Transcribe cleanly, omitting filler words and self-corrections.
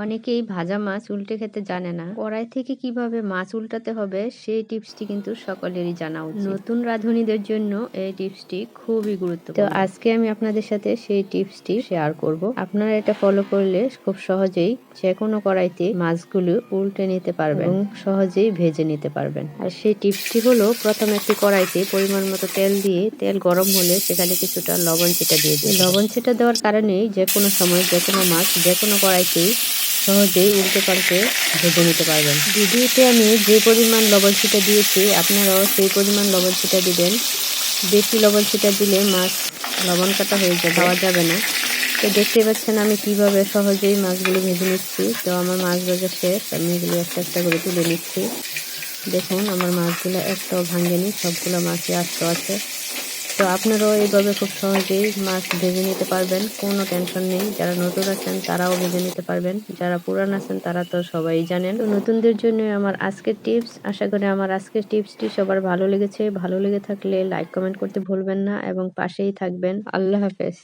অনেকেই ভাজা মাছ উল্টে খেতে জানে না। কড়াই থেকে কিভাবে মাছ উল্টাতে হবে সেই টিপসটি কিন্তু সকলেরই জানা উচিত। নতুন রাঁধুনিদের জন্য এই টিপসটি খুবই গুরুত্বপূর্ণ। তো আজকে আমি আপনাদের সাথে সেই টিপসটি শেয়ার করব। আপনারা এটা ফলো করলে খুব সহজেই যে কোনো কড়াইতে মাছগুলো উল্টে নিতে পারবেন এবং সহজেই ভেজে নিতে পারবেন। আর সেই টিপসটি হলো, প্রথমে একটি কড়াইতে পরিমাণ মতো তেল দিয়ে তেল গরম হলে সেখানে কিছুটা লবণ ছিটা দিয়ে দিই। লবণ ছিটা দেওয়ার কারণেই যে কোনো সময় যে কোনো মাছ যে কোনো কড়াইতেই সহজেই উল্টে পাল্টে ভেজে নিতে পারবেন। ভিডিওতে আমি যে পরিমাণ লবণ ছিটা দিয়েছি আপনারাও সেই পরিমাণ লবণ ছিটা দিবেন। বেশি লবণ ছিটা দিলে মাছ লবণ কাটা হয়ে যাবে, খাওয়া যাবে না। তো দেখতে পাচ্ছেন আমি কিভাবে সহজেই মাছগুলো ভেজে নিচ্ছি। তো আমার মাছ ভাজা শেষ, আমি এগুলো একটা একটা করে তুলে নিচ্ছি। দেখুন আমার মাছগুলো একটাও ভাঙেনি, সবগুলো মাছই আস্ত আছে। তো আপনারাও এইভাবে খুব সহজেই মাছ ভেজে নিতে পারবেন, কোনো টেনশন নেই। যারা নতুন আছেন তারাও ভেজে নিতে পারবেন, যারা পুরান আছেন তারা তো সবাই জানেন। তো নতুনদের জন্য আমার আজকের টিপস। আশা করি আমার আজকের টিপসটি সবার ভালো লেগেছে। ভালো লেগে থাকলে লাইক কমেন্ট করতে ভুলবেন না এবং পাশেই থাকবেন। আল্লাহ হাফেজ।